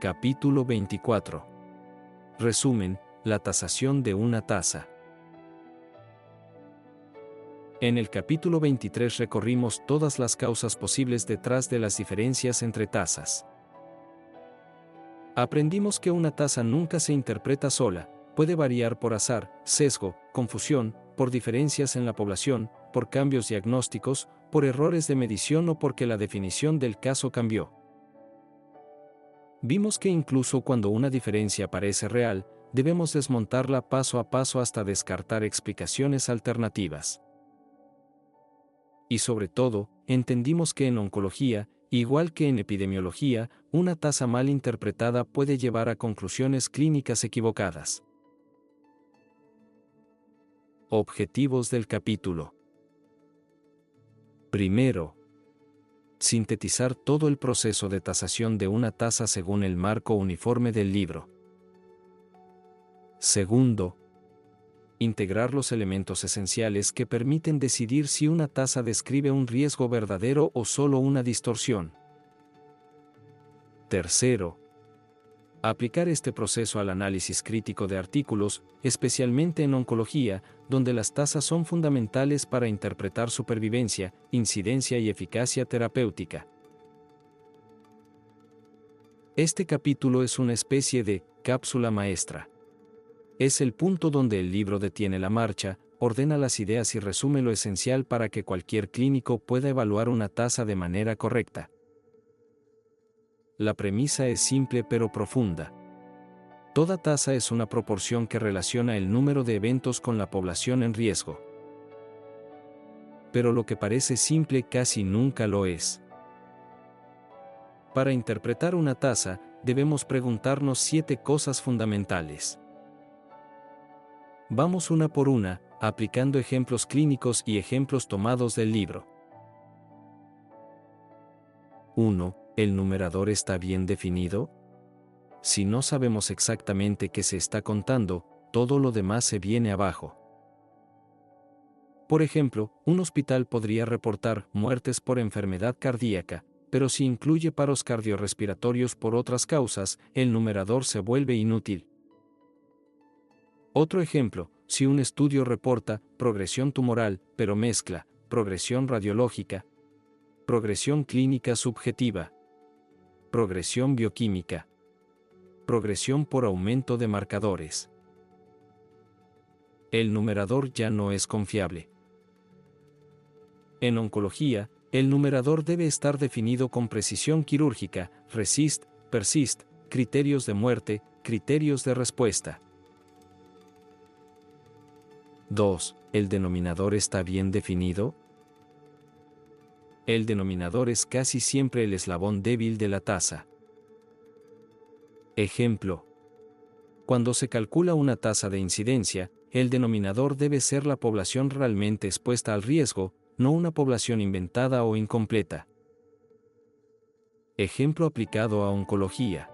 Capítulo 24. Resumen: la tasación de una tasa. En el capítulo 23 recorrimos todas las causas posibles detrás de las diferencias entre tasas. Aprendimos que una tasa nunca se interpreta sola, puede variar por azar, sesgo, confusión, por diferencias en la población, por cambios diagnósticos, por errores de medición o porque la definición del caso cambió. Vimos que incluso cuando una diferencia parece real, debemos desmontarla paso a paso hasta descartar explicaciones alternativas. Y sobre todo, entendimos que en oncología, igual que en epidemiología, una tasa mal interpretada puede llevar a conclusiones clínicas equivocadas. Objetivos del capítulo. Primero, sintetizar todo el proceso de tasación de una tasa según el marco uniforme del libro. Segundo, integrar los elementos esenciales que permiten decidir si una tasa describe un riesgo verdadero o solo una distorsión. Tercero, aplicar este proceso al análisis crítico de artículos, especialmente en oncología, donde las tasas son fundamentales para interpretar supervivencia, incidencia y eficacia terapéutica. Este capítulo es una especie de cápsula maestra. Es el punto donde el libro detiene la marcha, ordena las ideas y resume lo esencial para que cualquier clínico pueda evaluar una tasa de manera correcta. La premisa es simple pero profunda. Toda tasa es una proporción que relaciona el número de eventos con la población en riesgo. Pero lo que parece simple casi nunca lo es. Para interpretar una tasa, debemos preguntarnos 7 cosas fundamentales. Vamos una por una, aplicando ejemplos clínicos y ejemplos tomados del libro. 1. ¿El numerador está bien definido? Si no sabemos exactamente qué se está contando, todo lo demás se viene abajo. Por ejemplo, un hospital podría reportar muertes por enfermedad cardíaca, pero si incluye paros cardiorrespiratorios por otras causas, el numerador se vuelve inútil. Otro ejemplo, si un estudio reporta progresión tumoral, pero mezcla progresión radiológica, progresión clínica subjetiva, progresión bioquímica, progresión por aumento de marcadores, el numerador ya no es confiable. En oncología, el numerador debe estar definido con precisión quirúrgica, RECIST, PERSIST, criterios de muerte, criterios de respuesta. 2. ¿El denominador está bien definido? El denominador es casi siempre el eslabón débil de la tasa. Ejemplo. Cuando se calcula una tasa de incidencia, el denominador debe ser la población realmente expuesta al riesgo, no una población inventada o incompleta. Ejemplo aplicado a oncología.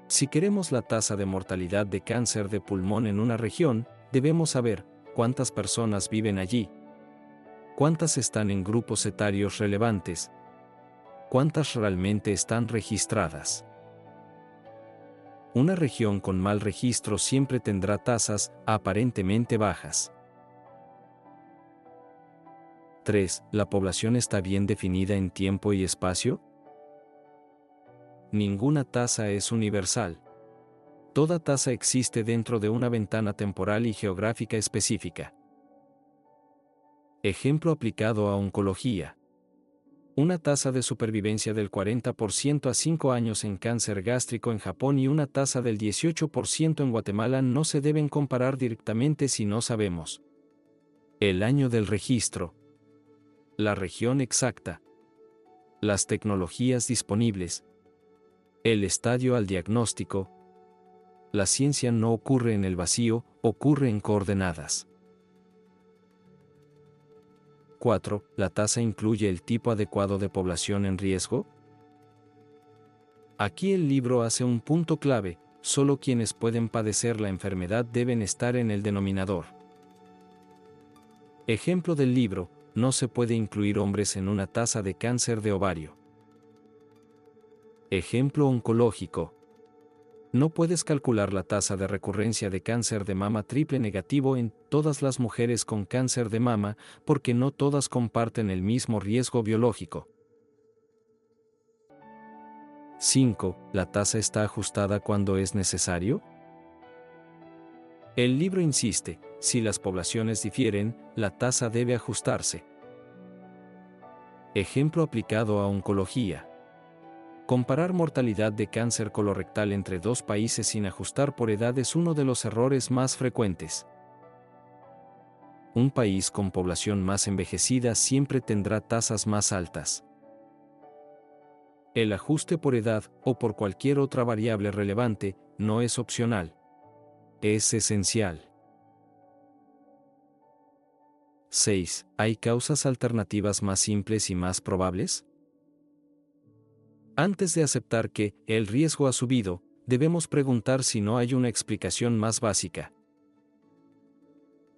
Si queremos la tasa de mortalidad de cáncer de pulmón en una región, debemos saber cuántas personas viven allí, cuántas están en grupos etarios relevantes, cuántas realmente están registradas. Una región con mal registro siempre tendrá tasas aparentemente bajas. 3. ¿La población está bien definida en tiempo y espacio? Ninguna tasa es universal. Toda tasa existe dentro de una ventana temporal y geográfica específica. Ejemplo aplicado a oncología. Una tasa de supervivencia del 40% a 5 años en cáncer gástrico en Japón y una tasa del 18% en Guatemala no se deben comparar directamente si no sabemos el año del registro, la región exacta, las tecnologías disponibles, el estadio al diagnóstico. La ciencia no ocurre en el vacío, ocurre en coordenadas. 4. ¿La tasa incluye el tipo adecuado de población en riesgo? Aquí el libro hace un punto clave: solo quienes pueden padecer la enfermedad deben estar en el denominador. Ejemplo del libro: no se puede incluir hombres en una tasa de cáncer de ovario. Ejemplo oncológico: No puedes calcular la tasa de recurrencia de cáncer de mama triple negativo en todas las mujeres con cáncer de mama porque no todas comparten el mismo riesgo biológico. 5. ¿La tasa está ajustada cuando es necesario? El libro insiste, si las poblaciones difieren, la tasa debe ajustarse. Ejemplo aplicado a oncología. Comparar mortalidad de cáncer colorectal entre dos países sin ajustar por edad es uno de los errores más frecuentes. Un país con población más envejecida siempre tendrá tasas más altas. El ajuste por edad o por cualquier otra variable relevante no es opcional. Es esencial. 6. ¿Hay causas alternativas más simples y más probables? Antes de aceptar que el riesgo ha subido, debemos preguntar si no hay una explicación más básica.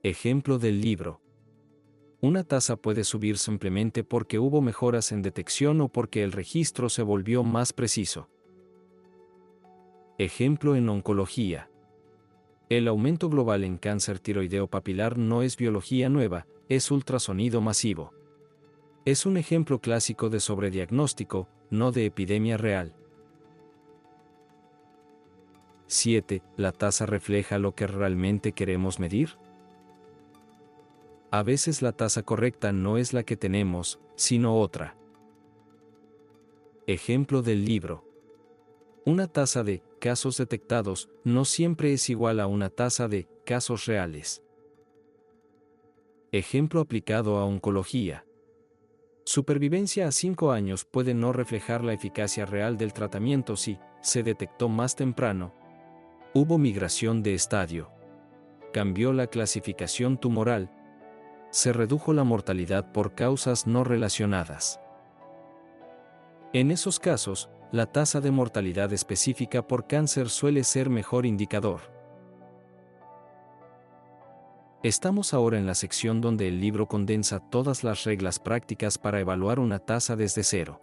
Ejemplo del libro. Una tasa puede subir simplemente porque hubo mejoras en detección o porque el registro se volvió más preciso. Ejemplo en oncología. El aumento global en cáncer tiroideo papilar no es biología nueva, es ultrasonido masivo. Es un ejemplo clásico de sobrediagnóstico, no de epidemia real. 7. ¿La tasa refleja lo que realmente queremos medir? A veces la tasa correcta no es la que tenemos, sino otra. Ejemplo del libro. Una tasa de casos detectados no siempre es igual a una tasa de casos reales. Ejemplo aplicado a oncología. Supervivencia a 5 años puede no reflejar la eficacia real del tratamiento si se detectó más temprano. Hubo migración de estadio. Cambió la clasificación tumoral. Se redujo la mortalidad por causas no relacionadas. En esos casos, la tasa de mortalidad específica por cáncer suele ser mejor indicador. Estamos ahora en la sección donde el libro condensa todas las reglas prácticas para evaluar una tasa desde cero.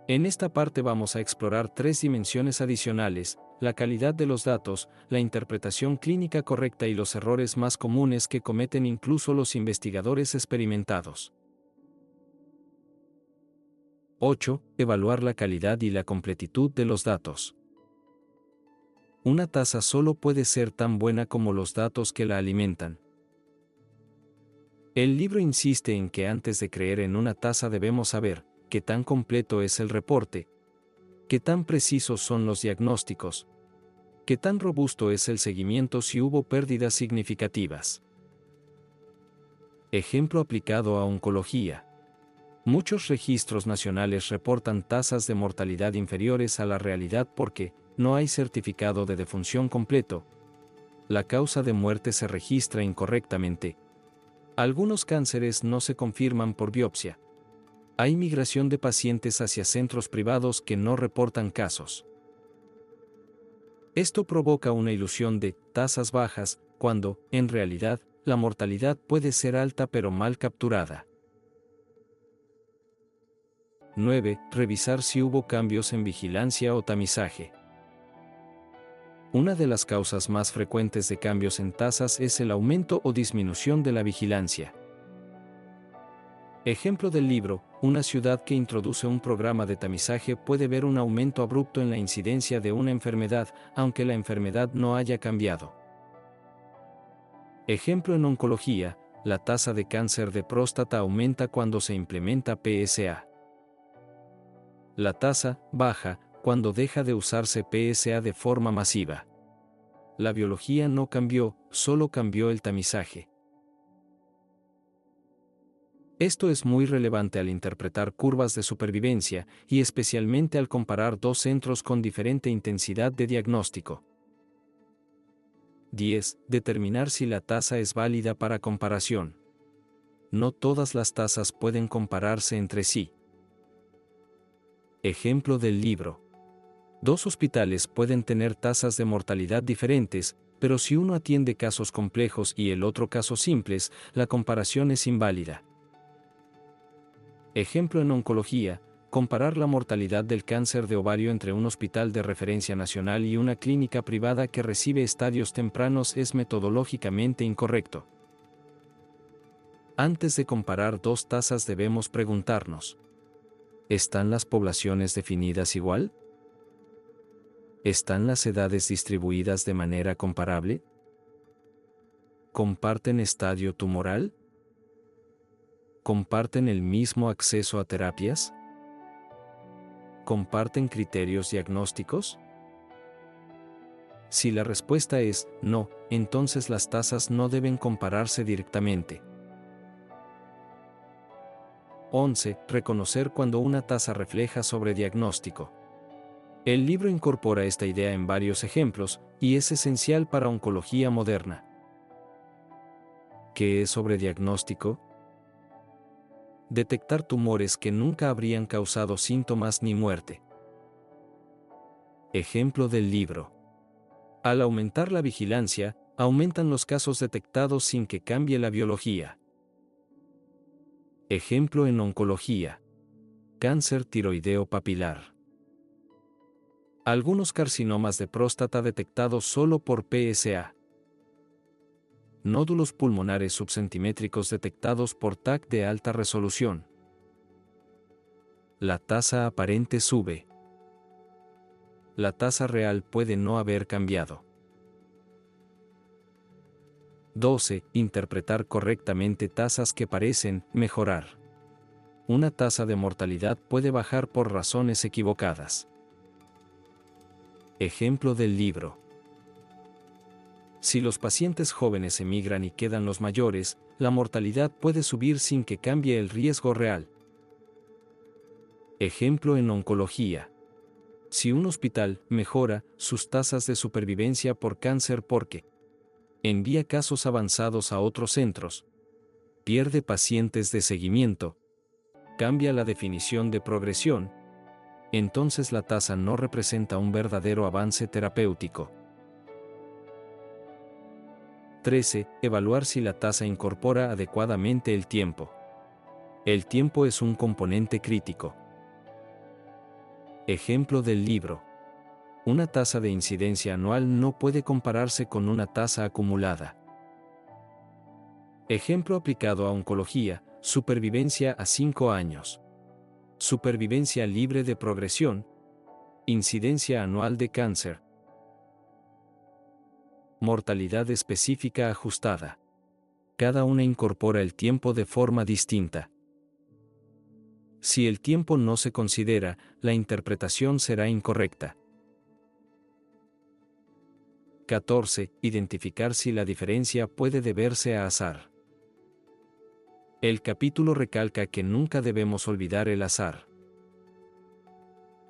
En esta parte vamos a explorar 3 dimensiones adicionales: la calidad de los datos, la interpretación clínica correcta y los errores más comunes que cometen incluso los investigadores experimentados. 8. Evaluar la calidad y la completitud de los datos. Una tasa solo puede ser tan buena como los datos que la alimentan. El libro insiste en que antes de creer en una tasa debemos saber qué tan completo es el reporte, qué tan precisos son los diagnósticos, qué tan robusto es el seguimiento si hubo pérdidas significativas. Ejemplo aplicado a oncología. Muchos registros nacionales reportan tasas de mortalidad inferiores a la realidad porque no hay certificado de defunción completo. La causa de muerte se registra incorrectamente. Algunos cánceres no se confirman por biopsia. Hay migración de pacientes hacia centros privados que no reportan casos. Esto provoca una ilusión de tasas bajas, cuando, en realidad, la mortalidad puede ser alta pero mal capturada. 9. Revisar si hubo cambios en vigilancia o tamizaje. Una de las causas más frecuentes de cambios en tasas es el aumento o disminución de la vigilancia. Ejemplo del libro: una ciudad que introduce un programa de tamizaje puede ver un aumento abrupto en la incidencia de una enfermedad, aunque la enfermedad no haya cambiado. Ejemplo en oncología: la tasa de cáncer de próstata aumenta cuando se implementa PSA. La tasa baja cuando deja de usarse PSA de forma masiva. La biología no cambió, solo cambió el tamizaje. Esto es muy relevante al interpretar curvas de supervivencia y especialmente al comparar dos centros con diferente intensidad de diagnóstico. 10. Determinar si la tasa es válida para comparación. No todas las tasas pueden compararse entre sí. Ejemplo del libro. 2 hospitales pueden tener tasas de mortalidad diferentes, pero si uno atiende casos complejos y el otro casos simples, la comparación es inválida. Ejemplo en oncología: Comparar la mortalidad del cáncer de ovario entre un hospital de referencia nacional y una clínica privada que recibe estadios tempranos es metodológicamente incorrecto. Antes de comparar dos tasas debemos preguntarnos: ¿están las poblaciones definidas igual? ¿Están las edades distribuidas de manera comparable? ¿Comparten estadio tumoral? ¿Comparten el mismo acceso a terapias? ¿Comparten criterios diagnósticos? Si la respuesta es no, entonces las tasas no deben compararse directamente. 11. Reconocer cuando una tasa refleja sobrediagnóstico. El libro incorpora esta idea en varios ejemplos, y es esencial para oncología moderna. ¿Qué es sobrediagnóstico? Detectar tumores que nunca habrían causado síntomas ni muerte. Ejemplo del libro. Al aumentar la vigilancia, aumentan los casos detectados sin que cambie la biología. Ejemplo en oncología. Cáncer tiroideo papilar. Algunos carcinomas de próstata detectados solo por PSA. Nódulos pulmonares subcentimétricos detectados por TAC de alta resolución. La tasa aparente sube. La tasa real puede no haber cambiado. 12. Interpretar correctamente tasas que parecen mejorar. Una tasa de mortalidad puede bajar por razones equivocadas. Ejemplo del libro. Si los pacientes jóvenes emigran y quedan los mayores, la mortalidad puede subir sin que cambie el riesgo real. Ejemplo en oncología. Si un hospital mejora sus tasas de supervivencia por cáncer porque envía casos avanzados a otros centros, pierde pacientes de seguimiento, cambia la definición de progresión, entonces la tasa no representa un verdadero avance terapéutico. 13. Evaluar si la tasa incorpora adecuadamente el tiempo. El tiempo es un componente crítico. Ejemplo del libro. Una tasa de incidencia anual no puede compararse con una tasa acumulada. Ejemplo aplicado a oncología: supervivencia a 5 años. Supervivencia libre de progresión. Incidencia anual de cáncer. Mortalidad específica ajustada. Cada una incorpora el tiempo de forma distinta. Si el tiempo no se considera, la interpretación será incorrecta. 14. Identificar si la diferencia puede deberse a azar. El capítulo recalca que nunca debemos olvidar el azar.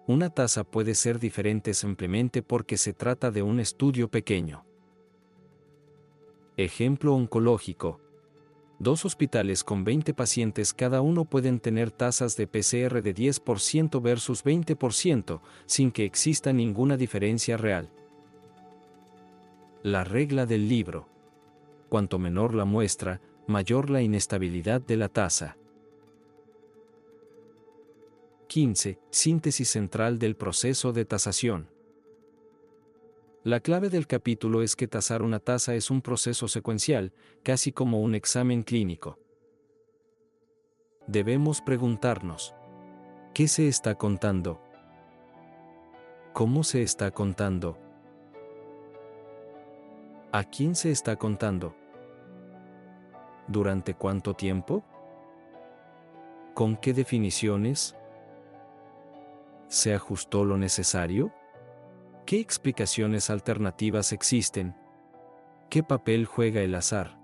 Una tasa puede ser diferente simplemente porque se trata de un estudio pequeño. Ejemplo oncológico. 2 hospitales con 20 pacientes cada uno pueden tener tasas de PCR de 10% versus 20%, sin que exista ninguna diferencia real. La regla del libro. Cuanto menor la muestra, mayor la inestabilidad de la tasa. 15. Síntesis central del proceso de tasación. La clave del capítulo es que tasar una tasa es un proceso secuencial, casi como un examen clínico. Debemos preguntarnos: ¿qué se está contando? ¿Cómo se está contando? ¿A quién se está contando? ¿Durante cuánto tiempo? ¿Con qué definiciones? ¿Se ajustó lo necesario? ¿Qué explicaciones alternativas existen? ¿Qué papel juega el azar?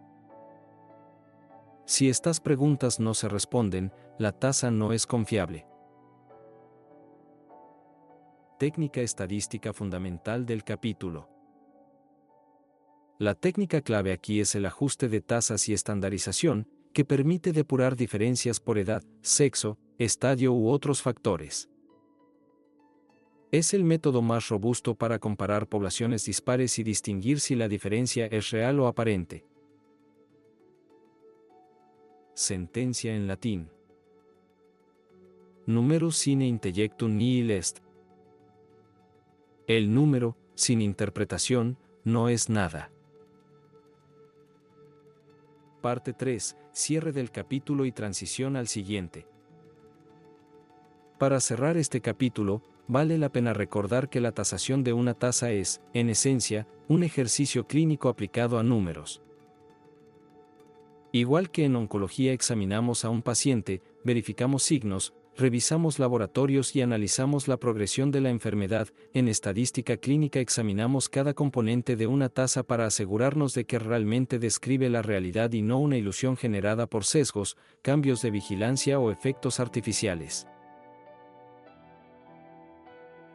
Si estas preguntas no se responden, la tasa no es confiable. Técnica estadística fundamental del capítulo. La técnica clave aquí es el ajuste de tasas y estandarización, que permite depurar diferencias por edad, sexo, estadio u otros factores. Es el método más robusto para comparar poblaciones dispares y distinguir si la diferencia es real o aparente. Sentencia en latín. Numerus sine intellectum nihil est. El número, sin interpretación, no es nada. Parte 3. Cierre del capítulo y transición al siguiente. Para cerrar este capítulo, vale la pena recordar que la tasación de una tasa es, en esencia, un ejercicio clínico aplicado a números. Igual que en oncología examinamos a un paciente, verificamos signos, revisamos laboratorios y analizamos la progresión de la enfermedad, en estadística clínica examinamos cada componente de una tasa para asegurarnos de que realmente describe la realidad y no una ilusión generada por sesgos, cambios de vigilancia o efectos artificiales.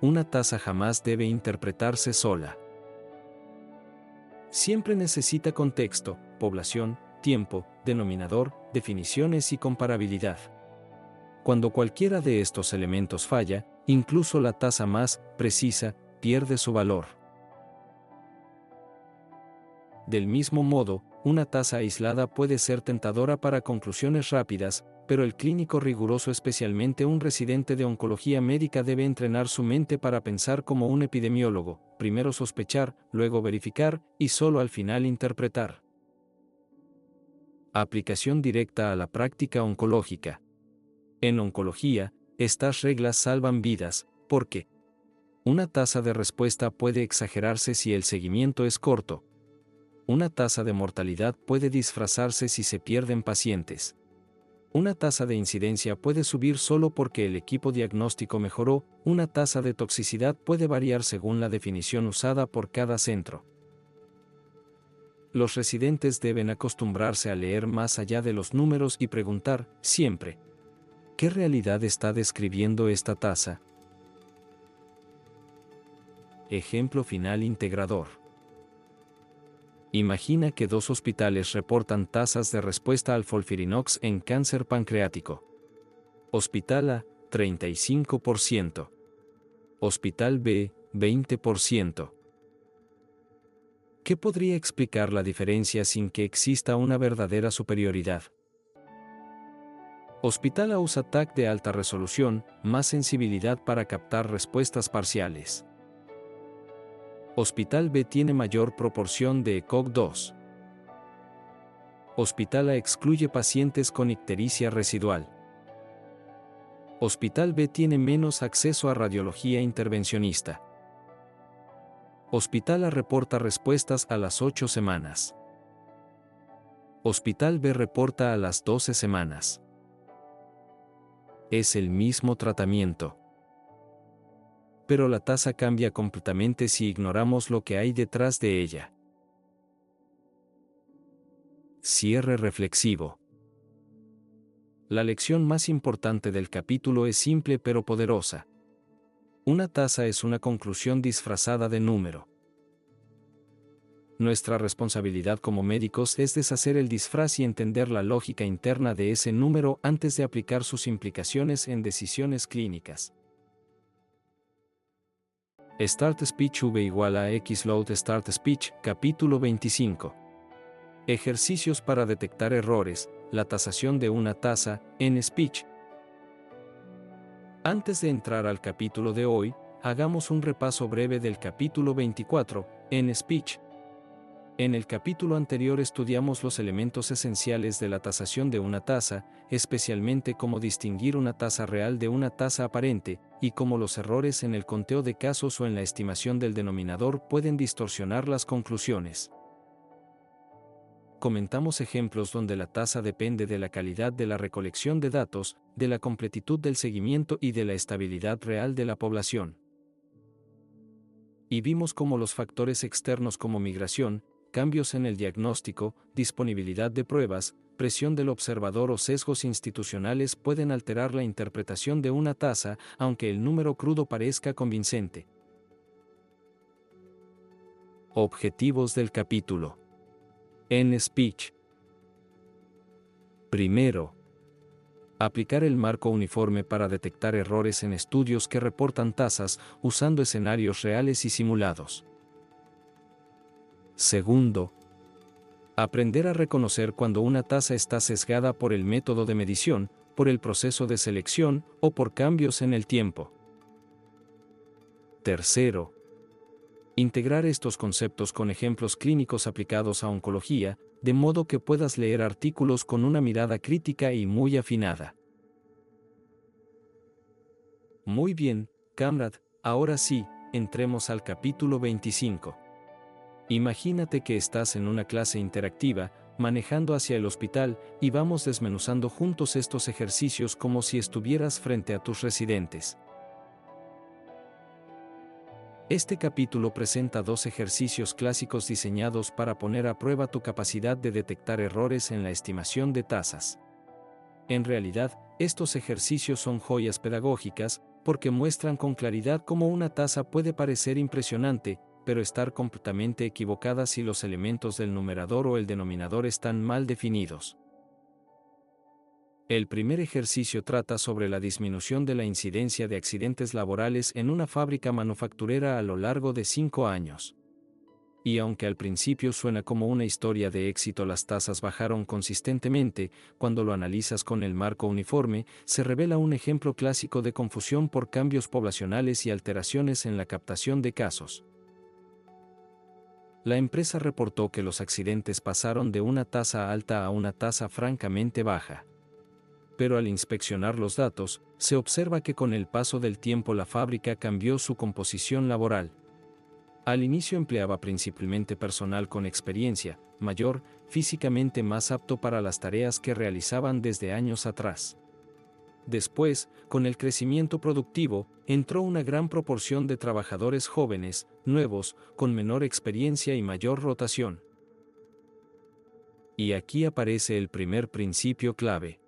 Una tasa jamás debe interpretarse sola. Siempre necesita contexto, población, tiempo, denominador, definiciones y comparabilidad. Cuando cualquiera de estos elementos falla, incluso la tasa más precisa pierde su valor. Del mismo modo, una tasa aislada puede ser tentadora para conclusiones rápidas, pero el clínico riguroso, especialmente un residente de oncología médica, debe entrenar su mente para pensar como un epidemiólogo, primero sospechar, luego verificar, y solo al final interpretar. Aplicación directa a la práctica oncológica. En oncología, estas reglas salvan vidas, porque una tasa de respuesta puede exagerarse si el seguimiento es corto. Una tasa de mortalidad puede disfrazarse si se pierden pacientes. Una tasa de incidencia puede subir solo porque el equipo diagnóstico mejoró. Una tasa de toxicidad puede variar según la definición usada por cada centro. Los residentes deben acostumbrarse a leer más allá de los números y preguntar, siempre, ¿qué realidad está describiendo esta tasa? Ejemplo final integrador. Imagina que dos hospitales reportan tasas de respuesta al FOLFIRINOX en cáncer pancreático. Hospital A, 35%. Hospital B, 20%. ¿Qué podría explicar la diferencia sin que exista una verdadera superioridad? Hospital A usa TAC de alta resolución, más sensibilidad para captar respuestas parciales. Hospital B tiene mayor proporción de ECOG-2. Hospital A excluye pacientes con ictericia residual. Hospital B tiene menos acceso a radiología intervencionista. Hospital A reporta respuestas a las 8 semanas. Hospital B reporta a las 12 semanas. Es el mismo tratamiento. Pero la tasa cambia completamente si ignoramos lo que hay detrás de ella. Cierre reflexivo. La lección más importante del capítulo es simple pero poderosa. Una tasa es una conclusión disfrazada de número. Nuestra responsabilidad como médicos es deshacer el disfraz y entender la lógica interna de ese número antes de aplicar sus implicaciones en decisiones clínicas. Start Speech V igual a X Load Start Speech, capítulo 25. Ejercicios para detectar errores, la tasación de una tasa, en Speech. Antes de entrar al capítulo de hoy, hagamos un repaso breve del capítulo 24, en Speech. En el capítulo anterior estudiamos los elementos esenciales de la tasación de una tasa, especialmente cómo distinguir una tasa real de una tasa aparente, y cómo los errores en el conteo de casos o en la estimación del denominador pueden distorsionar las conclusiones. Comentamos ejemplos donde la tasa depende de la calidad de la recolección de datos, de la completitud del seguimiento y de la estabilidad real de la población. Y vimos cómo los factores externos como migración, cambios en el diagnóstico, disponibilidad de pruebas, presión del observador o sesgos institucionales pueden alterar la interpretación de una tasa, aunque el número crudo parezca convincente. Objetivos del capítulo. En Speech. Primero, aplicar el marco uniforme para detectar errores en estudios que reportan tasas usando escenarios reales y simulados. Segundo, aprender a reconocer cuando una tasa está sesgada por el método de medición, por el proceso de selección o por cambios en el tiempo. Tercero, integrar estos conceptos con ejemplos clínicos aplicados a oncología, de modo que puedas leer artículos con una mirada crítica y muy afinada. Muy bien, Kamrad, ahora sí, entremos al capítulo 25. Imagínate que estás en una clase interactiva, manejando hacia el hospital, y vamos desmenuzando juntos estos ejercicios como si estuvieras frente a tus residentes. Este capítulo presenta 2 ejercicios clásicos diseñados para poner a prueba tu capacidad de detectar errores en la estimación de tasas. En realidad, estos ejercicios son joyas pedagógicas, porque muestran con claridad cómo una tasa puede parecer impresionante, pero estar completamente equivocada si los elementos del numerador o el denominador están mal definidos. El primer ejercicio trata sobre la disminución de la incidencia de accidentes laborales en una fábrica manufacturera a lo largo de 5 años. Y aunque al principio suena como una historia de éxito, las tasas bajaron consistentemente, cuando lo analizas con el marco uniforme, se revela un ejemplo clásico de confusión por cambios poblacionales y alteraciones en la captación de casos. La empresa reportó que los accidentes pasaron de una tasa alta a una tasa francamente baja. Pero al inspeccionar los datos, se observa que con el paso del tiempo la fábrica cambió su composición laboral. Al inicio empleaba principalmente personal con experiencia mayor, físicamente más apto para las tareas que realizaban desde años atrás. Después, con el crecimiento productivo, entró una gran proporción de trabajadores jóvenes, nuevos, con menor experiencia y mayor rotación. Y aquí aparece el primer principio clave.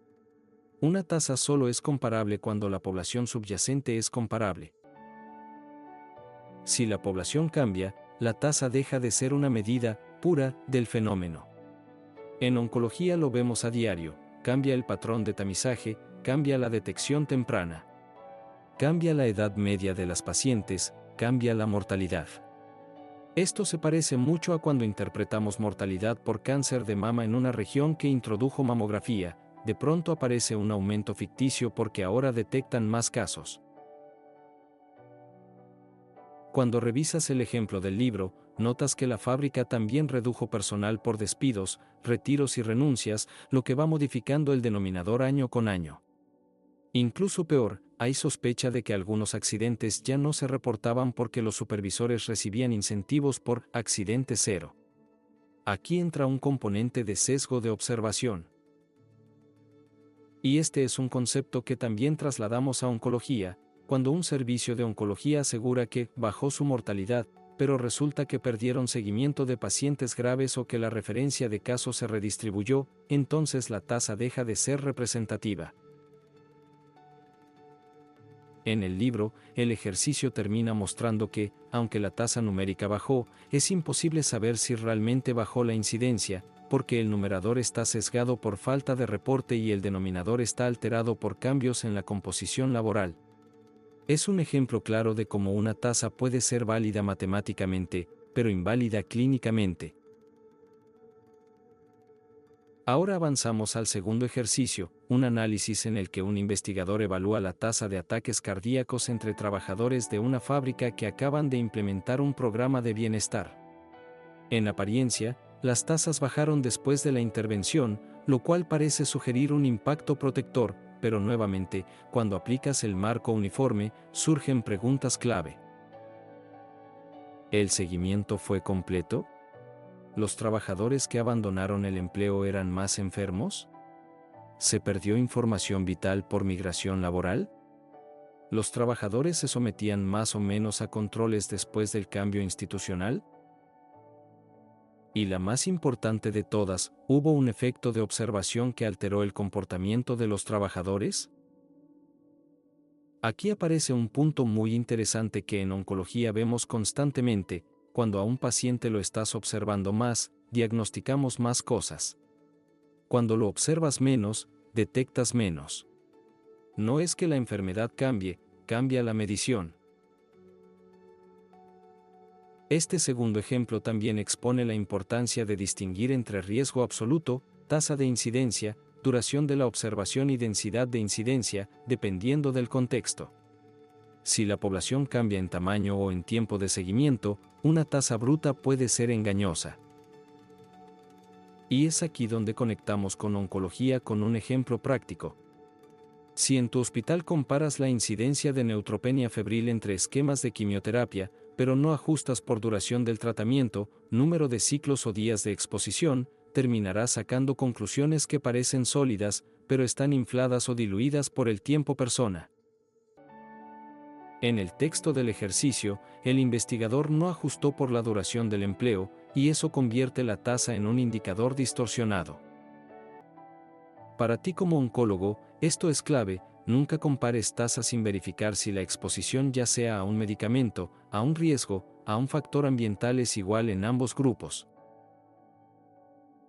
Una tasa solo es comparable cuando la población subyacente es comparable. Si la población cambia, la tasa deja de ser una medida pura del fenómeno. En oncología lo vemos a diario: cambia el patrón de tamizaje, cambia la detección temprana. Cambia la edad media de las pacientes, cambia la mortalidad. Esto se parece mucho a cuando interpretamos mortalidad por cáncer de mama en una región que introdujo mamografía. De pronto aparece un aumento ficticio porque ahora detectan más casos. Cuando revisas el ejemplo del libro, notas que la fábrica también redujo personal por despidos, retiros y renuncias, lo que va modificando el denominador año con año. Incluso peor, hay sospecha de que algunos accidentes ya no se reportaban porque los supervisores recibían incentivos por accidente cero. Aquí entra un componente de sesgo de observación. Y este es un concepto que también trasladamos a oncología, cuando un servicio de oncología asegura que bajó su mortalidad, pero resulta que perdieron seguimiento de pacientes graves o que la referencia de casos se redistribuyó, entonces la tasa deja de ser representativa. En el libro, el ejercicio termina mostrando que, aunque la tasa numérica bajó, es imposible saber si realmente bajó la incidencia, porque el numerador está sesgado por falta de reporte y el denominador está alterado por cambios en la composición laboral. Es un ejemplo claro de cómo una tasa puede ser válida matemáticamente, pero inválida clínicamente. Ahora avanzamos al segundo ejercicio, un análisis en el que un investigador evalúa la tasa de ataques cardíacos entre trabajadores de una fábrica que acaban de implementar un programa de bienestar. En apariencia, las tasas bajaron después de la intervención, lo cual parece sugerir un impacto protector, pero nuevamente, cuando aplicas el marco uniforme, surgen preguntas clave. ¿El seguimiento fue completo? ¿Los trabajadores que abandonaron el empleo eran más enfermos? ¿Se perdió información vital por migración laboral? ¿Los trabajadores se sometían más o menos a controles después del cambio institucional? Y la más importante de todas, ¿hubo un efecto de observación que alteró el comportamiento de los trabajadores? Aquí aparece un punto muy interesante que en oncología vemos constantemente: cuando a un paciente lo estás observando más, diagnosticamos más cosas. Cuando lo observas menos, detectas menos. No es que la enfermedad cambie, cambia la medición. Este segundo ejemplo también expone la importancia de distinguir entre riesgo absoluto, tasa de incidencia, duración de la observación y densidad de incidencia, dependiendo del contexto. Si la población cambia en tamaño o en tiempo de seguimiento, una tasa bruta puede ser engañosa. Y es aquí donde conectamos con oncología con un ejemplo práctico. Si en tu hospital comparas la incidencia de neutropenia febril entre esquemas de quimioterapia, pero no ajustas por duración del tratamiento, número de ciclos o días de exposición, terminarás sacando conclusiones que parecen sólidas, pero están infladas o diluidas por el tiempo persona. En el texto del ejercicio, el investigador no ajustó por la duración del empleo, y eso convierte la tasa en un indicador distorsionado. Para ti como oncólogo, esto es clave: nunca compares tasas sin verificar si la exposición, ya sea a un medicamento, a un riesgo, a un factor ambiental, es igual en ambos grupos.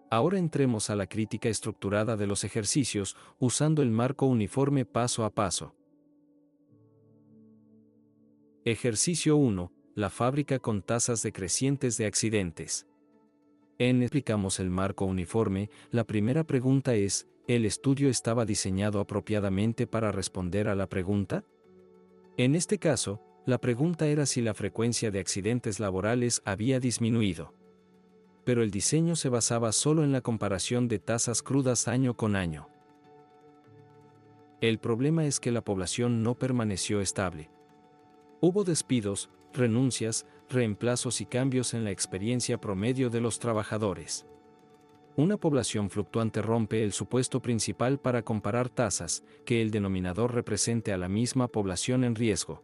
Ahora entremos a la crítica estructurada de los ejercicios, usando el marco uniforme paso a paso. Ejercicio 1. La fábrica con tasas decrecientes de accidentes. Explicamos el marco uniforme. La primera pregunta es: ¿el estudio estaba diseñado apropiadamente para responder a la pregunta? En este caso, la pregunta era si la frecuencia de accidentes laborales había disminuido. Pero el diseño se basaba solo en la comparación de tasas crudas año con año. El problema es que la población no permaneció estable. Hubo despidos, renuncias, reemplazos y cambios en la experiencia promedio de los trabajadores. Una población fluctuante rompe el supuesto principal para comparar tasas, que el denominador represente a la misma población en riesgo.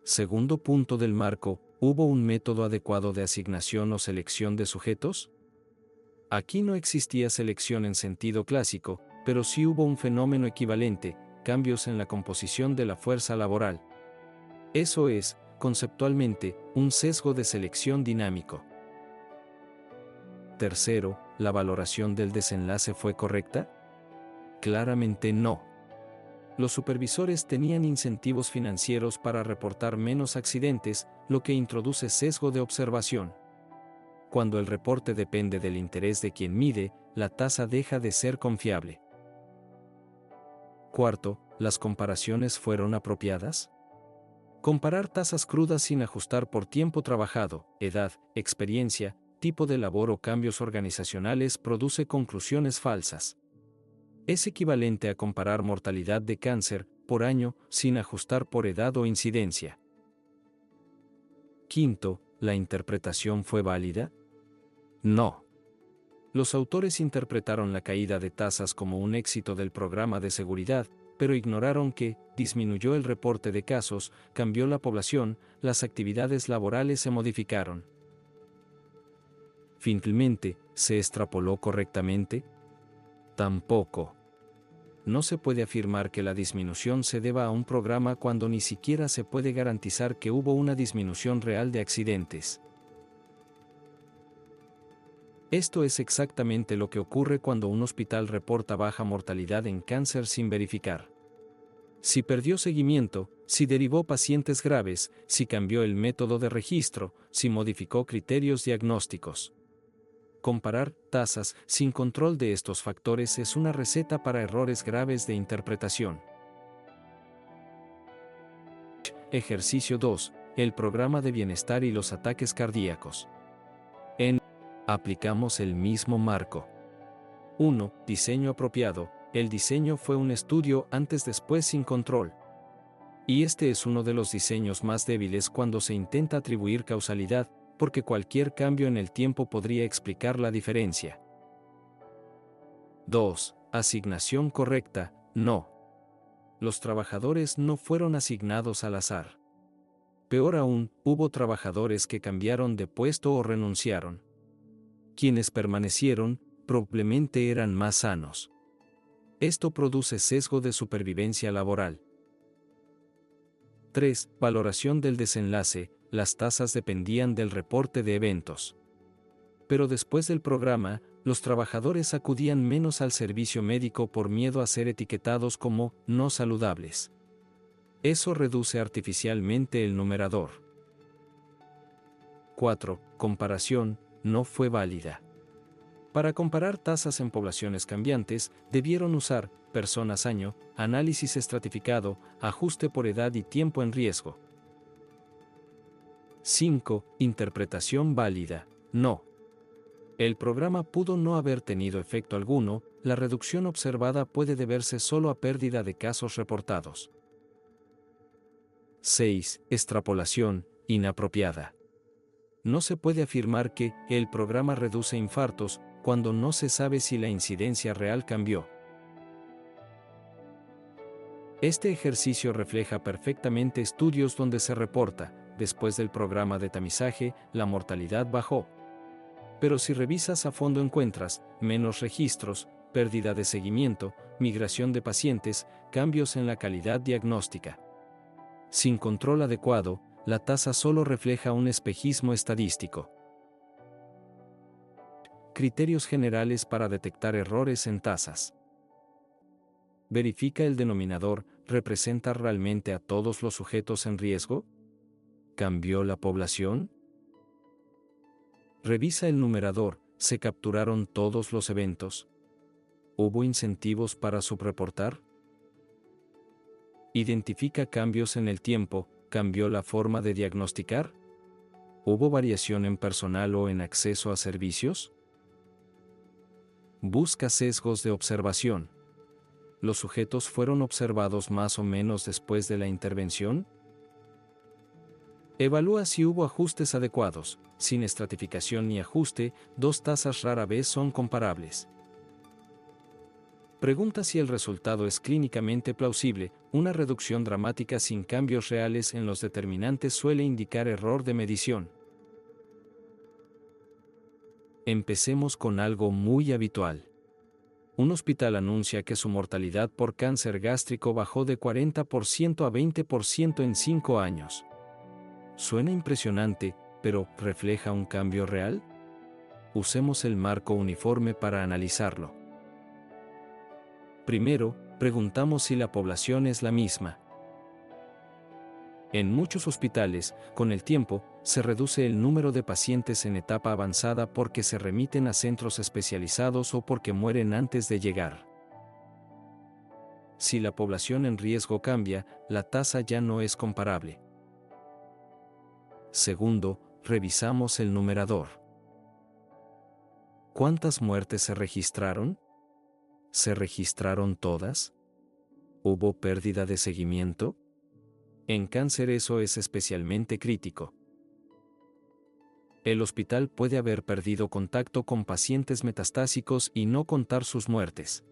Segundo punto del marco: ¿hubo un método adecuado de asignación o selección de sujetos? Aquí no existía selección en sentido clásico, pero sí hubo un fenómeno equivalente: cambios en la composición de la fuerza laboral. Eso es, conceptualmente, un sesgo de selección dinámico. Tercero, ¿la valoración del desenlace fue correcta? Claramente no. Los supervisores tenían incentivos financieros para reportar menos accidentes, lo que introduce sesgo de observación. Cuando el reporte depende del interés de quien mide, la tasa deja de ser confiable. Cuarto, ¿las comparaciones fueron apropiadas? Comparar tasas crudas sin ajustar por tiempo trabajado, edad, experiencia, tipo de labor o cambios organizacionales produce conclusiones falsas. Es equivalente a comparar mortalidad de cáncer por año sin ajustar por edad o incidencia. Quinto, ¿la interpretación fue válida? No. Los autores interpretaron la caída de tasas como un éxito del programa de seguridad, pero ignoraron que disminuyó el reporte de casos, cambió la población, las actividades laborales se modificaron. Finalmente, ¿se extrapoló correctamente? Tampoco. No se puede afirmar que la disminución se deba a un programa cuando ni siquiera se puede garantizar que hubo una disminución real de accidentes. Esto es exactamente lo que ocurre cuando un hospital reporta baja mortalidad en cáncer sin verificar. Si perdió seguimiento, si derivó pacientes graves, si cambió el método de registro, si modificó criterios diagnósticos. Comparar tasas sin control de estos factores es una receta para errores graves de interpretación. Ejercicio 2. El programa de bienestar y los ataques cardíacos. Aplicamos el mismo marco. 1. Diseño apropiado. El diseño fue un estudio antes-después sin control. Y este es uno de los diseños más débiles cuando se intenta atribuir causalidad, porque cualquier cambio en el tiempo podría explicar la diferencia. 2. Asignación correcta. No. Los trabajadores no fueron asignados al azar. Peor aún, hubo trabajadores que cambiaron de puesto o renunciaron. Quienes permanecieron, probablemente eran más sanos. Esto produce sesgo de supervivencia laboral. 3. Valoración del desenlace. Las tasas dependían del reporte de eventos. Pero después del programa, los trabajadores acudían menos al servicio médico por miedo a ser etiquetados como no saludables. Eso reduce artificialmente el numerador. 4. Comparación, no fue válida. Para comparar tasas en poblaciones cambiantes, debieron usar personas año, análisis estratificado, ajuste por edad y tiempo en riesgo. 5. Interpretación válida. No. El programa pudo no haber tenido efecto alguno, la reducción observada puede deberse solo a pérdida de casos reportados. 6. Extrapolación inapropiada. No se puede afirmar que el programa reduce infartos cuando no se sabe si la incidencia real cambió. Este ejercicio refleja perfectamente estudios donde se reporta, después del programa de tamizaje, la mortalidad bajó. Pero si revisas a fondo encuentras menos registros, pérdida de seguimiento, migración de pacientes, cambios en la calidad diagnóstica. Sin control adecuado, la tasa solo refleja un espejismo estadístico. Criterios generales para detectar errores en tasas. ¿Verifica el denominador representa realmente a todos los sujetos en riesgo? ¿Cambió la población? Revisa el numerador, ¿se capturaron todos los eventos? ¿Hubo incentivos para subreportar? Identifica cambios en el tiempo, ¿cambió la forma de diagnosticar? ¿Hubo variación en personal o en acceso a servicios? Busca sesgos de observación. ¿Los sujetos fueron observados más o menos después de la intervención? Evalúa si hubo ajustes adecuados. Sin estratificación ni ajuste, dos tasas rara vez son comparables. Pregunta si el resultado es clínicamente plausible. Una reducción dramática sin cambios reales en los determinantes suele indicar error de medición. Empecemos con algo muy habitual. Un hospital anuncia que su mortalidad por cáncer gástrico bajó de 40% a 20% en 5 años. Suena impresionante, pero ¿refleja un cambio real? Usemos el marco uniforme para analizarlo. Primero, preguntamos si la población es la misma. En muchos hospitales, con el tiempo, se reduce el número de pacientes en etapa avanzada porque se remiten a centros especializados o porque mueren antes de llegar. Si la población en riesgo cambia, la tasa ya no es comparable. Segundo, revisamos el numerador. ¿Cuántas muertes se registraron? ¿Se registraron todas? ¿Hubo pérdida de seguimiento? En cáncer eso es especialmente crítico. El hospital puede haber perdido contacto con pacientes metastásicos y no contar sus muertes.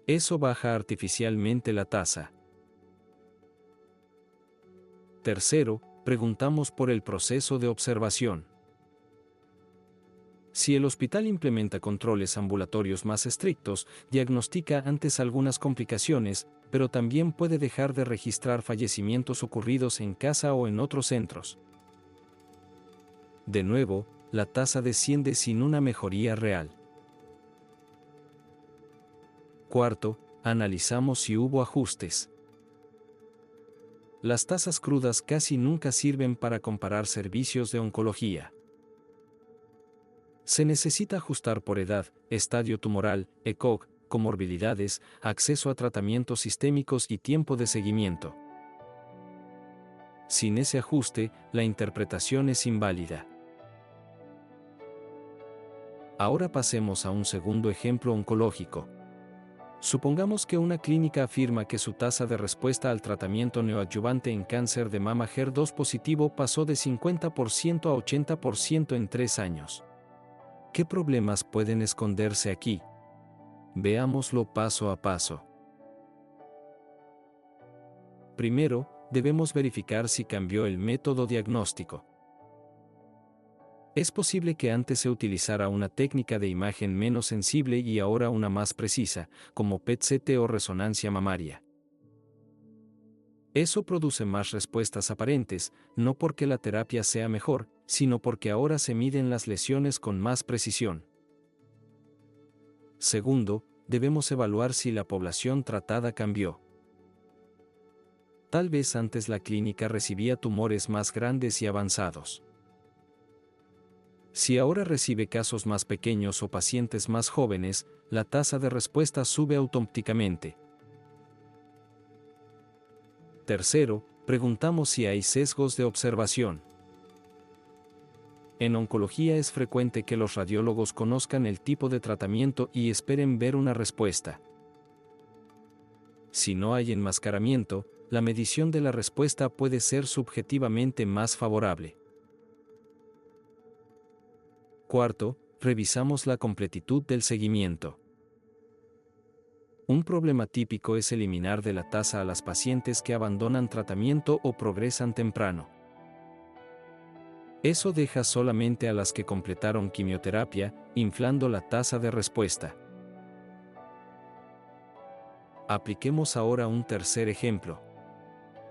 Eso baja artificialmente la tasa. Tercero, preguntamos por el proceso de observación. Si el hospital implementa controles ambulatorios más estrictos, diagnostica antes algunas complicaciones, pero también puede dejar de registrar fallecimientos ocurridos en casa o en otros centros. De nuevo, la tasa desciende sin una mejoría real. Cuarto, analizamos si hubo ajustes. Las tasas crudas casi nunca sirven para comparar servicios de oncología. Se necesita ajustar por edad, estadio tumoral, ECOG, comorbilidades, acceso a tratamientos sistémicos y tiempo de seguimiento. Sin ese ajuste, la interpretación es inválida. Ahora pasemos a un segundo ejemplo oncológico. Supongamos que una clínica afirma que su tasa de respuesta al tratamiento neoadyuvante en cáncer de mama HER2 positivo pasó de 50% a 80% en 3 años. ¿Qué problemas pueden esconderse aquí? Veámoslo paso a paso. Primero, debemos verificar si cambió el método diagnóstico. Es posible que antes se utilizara una técnica de imagen menos sensible y ahora una más precisa, como PET-CT o resonancia mamaria. Eso produce más respuestas aparentes, no porque la terapia sea mejor, sino porque ahora se miden las lesiones con más precisión. Segundo, debemos evaluar si la población tratada cambió. Tal vez antes la clínica recibía tumores más grandes y avanzados. Si ahora recibe casos más pequeños o pacientes más jóvenes, la tasa de respuesta sube automáticamente. Tercero, preguntamos si hay sesgos de observación. En oncología es frecuente que los radiólogos conozcan el tipo de tratamiento y esperen ver una respuesta. Si no hay enmascaramiento, la medición de la respuesta puede ser subjetivamente más favorable. Cuarto, revisamos la completitud del seguimiento. Un problema típico es eliminar de la tasa a las pacientes que abandonan tratamiento o progresan temprano. Eso deja solamente a las que completaron quimioterapia, inflando la tasa de respuesta. Apliquemos ahora un tercer ejemplo.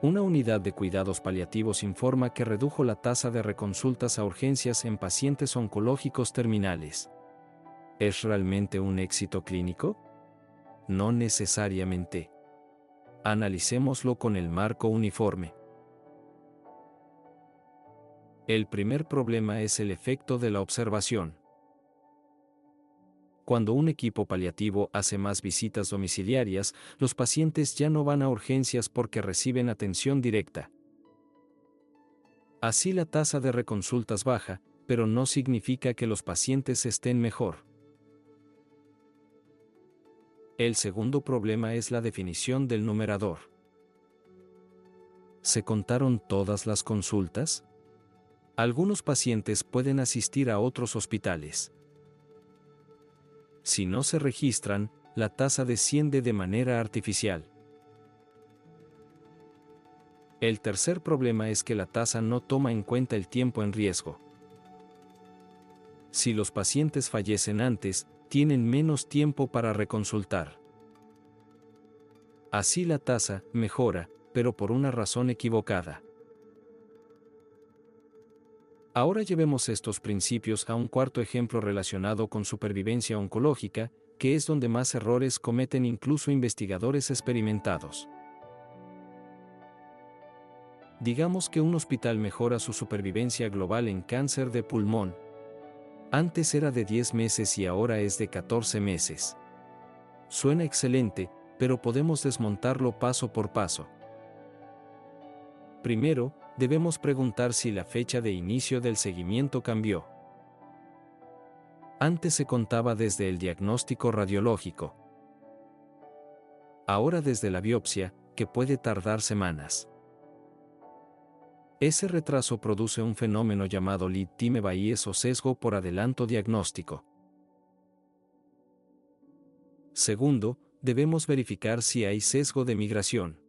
Una unidad de cuidados paliativos informa que redujo la tasa de reconsultas a urgencias en pacientes oncológicos terminales. ¿Es realmente un éxito clínico? No necesariamente. Analicémoslo con el marco uniforme. El primer problema es el efecto de la observación. Cuando un equipo paliativo hace más visitas domiciliarias, los pacientes ya no van a urgencias porque reciben atención directa. Así la tasa de reconsultas baja, pero no significa que los pacientes estén mejor. El segundo problema es la definición del numerador. ¿Se contaron todas las consultas? Algunos pacientes pueden asistir a otros hospitales. Si no se registran, la tasa desciende de manera artificial. El tercer problema es que la tasa no toma en cuenta el tiempo en riesgo. Si los pacientes fallecen antes, tienen menos tiempo para reconsultar. Así la tasa mejora, pero por una razón equivocada. Ahora llevemos estos principios a un cuarto ejemplo relacionado con supervivencia oncológica, que es donde más errores cometen incluso investigadores experimentados. Digamos que un hospital mejora su supervivencia global en cáncer de pulmón. Antes era de 10 meses y ahora es de 14 meses. Suena excelente, pero podemos desmontarlo paso por paso. Primero, debemos preguntar si la fecha de inicio del seguimiento cambió. Antes se contaba desde el diagnóstico radiológico. Ahora desde la biopsia, que puede tardar semanas. Ese retraso produce un fenómeno llamado lead time bias o sesgo por adelanto diagnóstico. Segundo, debemos verificar si hay sesgo de migración.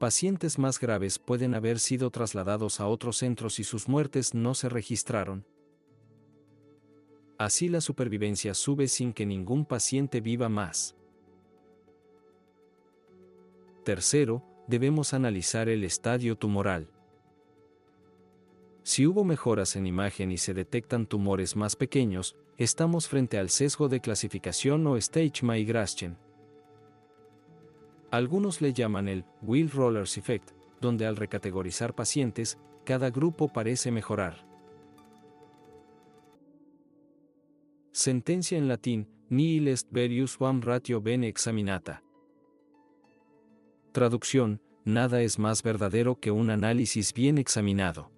Pacientes más graves pueden haber sido trasladados a otros centros y sus muertes no se registraron. Así la supervivencia sube sin que ningún paciente viva más. Tercero, debemos analizar el estadio tumoral. Si hubo mejoras en imagen y se detectan tumores más pequeños, estamos frente al sesgo de clasificación o stage migration. Algunos le llaman el Will Rollers Effect, donde al recategorizar pacientes, cada grupo parece mejorar. Sentencia en latín, nihil est verius quam ratio bene examinata. Traducción, nada es más verdadero que un análisis bien examinado.